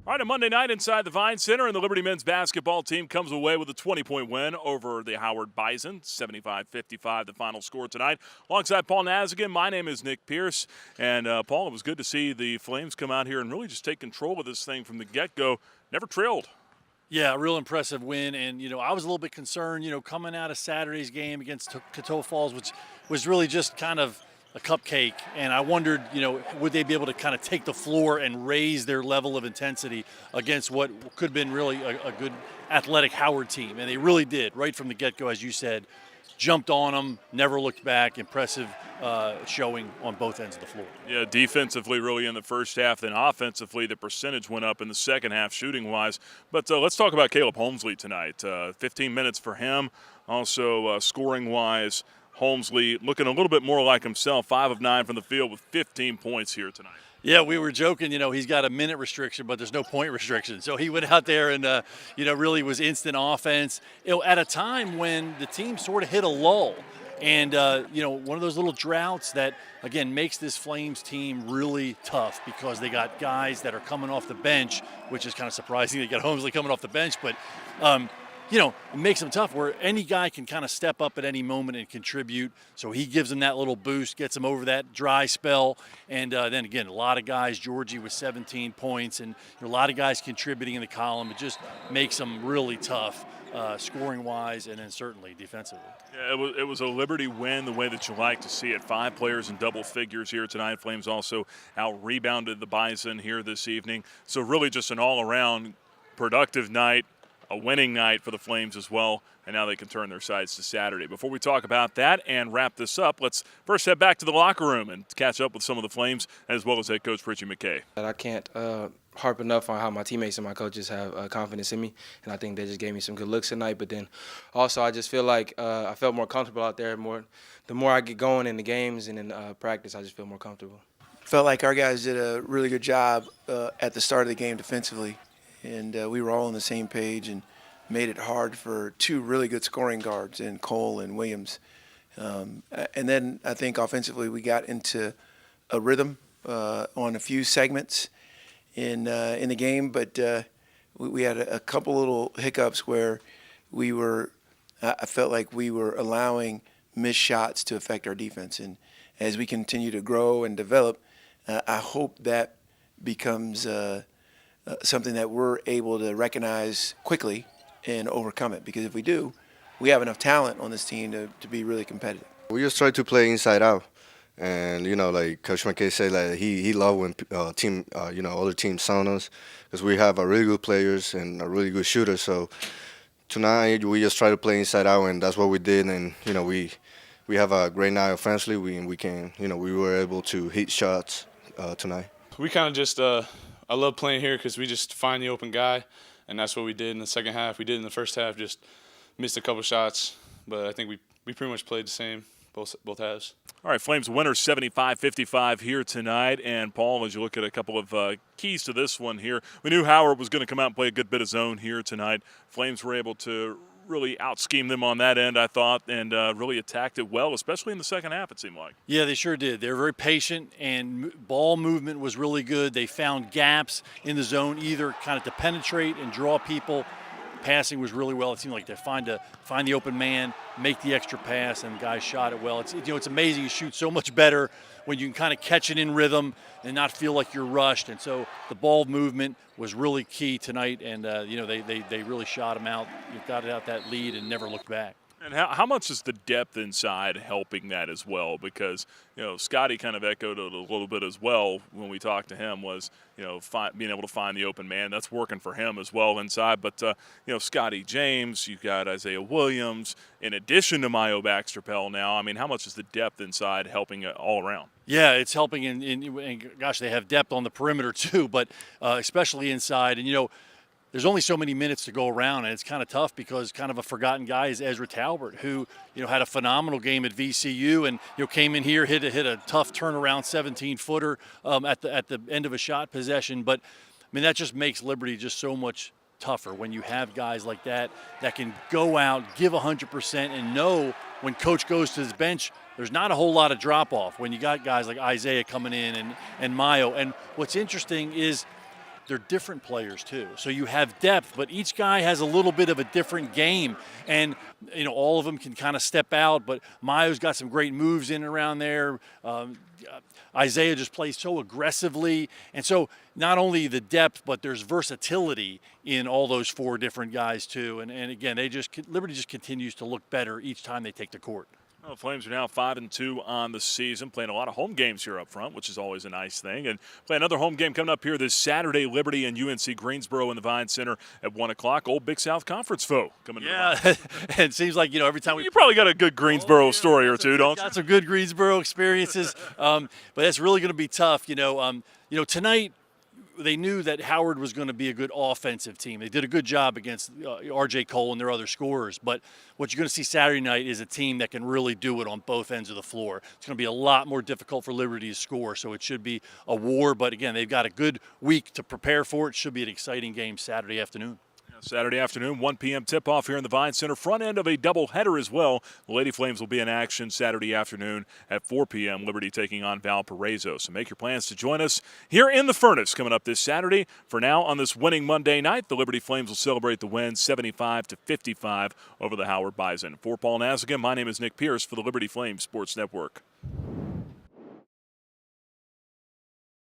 All right, a Monday night inside the Vine Center, and the Liberty men's basketball team comes away with a 20-point win over the Howard Bison, 75-55 the final score tonight. Alongside Paul Nazigan, my name is Nick Pierce. And, Paul, it was good to see the Flames come out here and really just take control of this thing from the get-go. Never trailed. Yeah, a real impressive win. And, I was a little bit concerned, coming out of Saturday's game against Coteau Falls, which was really just kind of a cupcake, and I wondered, would they be able to kind of take the floor and raise their level of intensity against what could have been really a good athletic Howard team, and they really did right from the get-go, as you said. Jumped on them, never looked back. Impressive showing on both ends of the floor. Yeah, defensively really in the first half, then offensively the percentage went up in the second half shooting-wise. But let's talk about Caleb Holmesley tonight. 15 minutes for him. Also scoring-wise, Holmesley looking a little bit more like himself, 5 of 9 from the field with 15 points here tonight. Yeah, we were joking, he's got a minute restriction, but there's no point restriction. So he went out there and, really was instant offense, at a time when the team sort of hit a lull. And, one of those little droughts that, again, makes this Flames team really tough because they got guys that are coming off the bench, which is kind of surprising. They got Holmesley coming off the bench, but it makes them tough where any guy can kind of step up at any moment and contribute. So he gives them that little boost, gets them over that dry spell. And then again, a lot of guys, Georgie with 17 points, and a lot of guys contributing in the column. It just makes them really tough, scoring-wise, and then certainly defensively. Yeah, it was a Liberty win the way that you like to see it. 5 players in double figures here tonight. Flames also out-rebounded the Bison here this evening. So really just an all-around productive night. A winning night for the Flames as well, and now they can turn their sights to Saturday. Before we talk about that and wrap this up, let's first head back to the locker room and catch up with some of the Flames, as well as head coach Richie McKay. I can't harp enough on how my teammates and my coaches have confidence in me, and I think they just gave me some good looks tonight. But then also I just feel like I felt more comfortable out there. The more I get going in the games and in practice, I just feel more comfortable. Felt like our guys did a really good job at the start of the game defensively. And we were all on the same page and made it hard for 2 really good scoring guards in Cole and Williams. And then I think offensively we got into a rhythm on a few segments in the game, but we had a couple little hiccups where I felt like we were allowing missed shots to affect our defense. And as we continue to grow and develop, I hope that becomes something that we're able to recognize quickly and overcome it. Because if we do, we have enough talent on this team to be really competitive. We just try to play inside out. And, like Coach McKay said, like he loved when other teams sound us because we have a really good players and a really good shooter. So tonight we just try to play inside out, and that's what we did. And, we have a great night offensively, and we were able to hit shots tonight. We kind of just I love playing here because we just find the open guy, and that's what we did in the second half. We did in the first half, just missed a couple shots, but I think we pretty much played the same both halves. All right, Flames winners 75-55 here tonight. And, Paul, as you look at a couple of keys to this one here, we knew Howard was going to come out and play a good bit of zone here tonight. Flames were able to really out-scheme them on that end, I thought, and really attacked it well, especially in the second half, it seemed like. Yeah, they sure did. They were very patient, and ball movement was really good. They found gaps in the zone, either kind of to penetrate and draw people. Passing was really well. It seemed like they find the open man, make the extra pass, and guys shot it well. It's amazing. You shoot so much better when you can kind of catch it in rhythm and not feel like you're rushed. And so the ball movement was really key tonight, and they really shot them out. You got it out that lead and never looked back. And how much is the depth inside helping that as well? Because, Scotty kind of echoed it a little bit as well when we talked to him was, being able to find the open man. That's working for him as well inside. But, Scotty James, you've got Isaiah Williams, in addition to Mayo Baxter-Pell now. I mean, how much is the depth inside helping all around? Yeah, it's helping. And gosh, they have depth on the perimeter too, but especially inside. And, there's only so many minutes to go around, and it's kind of tough because kind of a forgotten guy is Ezra Talbert, who had a phenomenal game at VCU and came in here, hit a tough turnaround 17-footer at the end of a shot possession. But I mean that just makes Liberty just so much tougher when you have guys like that can go out, give 100%, and know when coach goes to his bench, there's not a whole lot of drop off when you got guys like Isaiah coming in and Mayo. And what's interesting is they're different players too. So you have depth, but each guy has a little bit of a different game. And, all of them can kind of step out, but Mayo's got some great moves in and around there. Isaiah just plays so aggressively. And so not only the depth, but there's versatility in all those 4 different guys too. And again, Liberty just continues to look better each time they take the court. Well, the Flames are now 5-2 on the season, playing a lot of home games here up front, which is always a nice thing. And play another home game coming up here this Saturday, Liberty and UNC Greensboro in the Vine Center at 1 o'clock. Old Big South Conference foe coming to Yeah, and it seems like, every time you probably got a good Greensboro story or two, don't you? Got some good Greensboro experiences, but that's really going to be tough. Tonight, they knew that Howard was going to be a good offensive team. They did a good job against R.J. Cole and their other scorers. But what you're going to see Saturday night is a team that can really do it on both ends of the floor. It's going to be a lot more difficult for Liberty to score, so it should be a war. But, again, they've got a good week to prepare for it. Should be an exciting game Saturday afternoon. Saturday afternoon, 1 p.m. tip-off here in the Vine Center. Front end of a doubleheader as well. The Lady Flames will be in action Saturday afternoon at 4 p.m. Liberty taking on Valparaiso. So make your plans to join us here in the Furnace coming up this Saturday. For now, on this winning Monday night, the Liberty Flames will celebrate the win 75-55 over the Howard Bison. For Paul Nazigan, my name is Nick Pierce for the Liberty Flames Sports Network.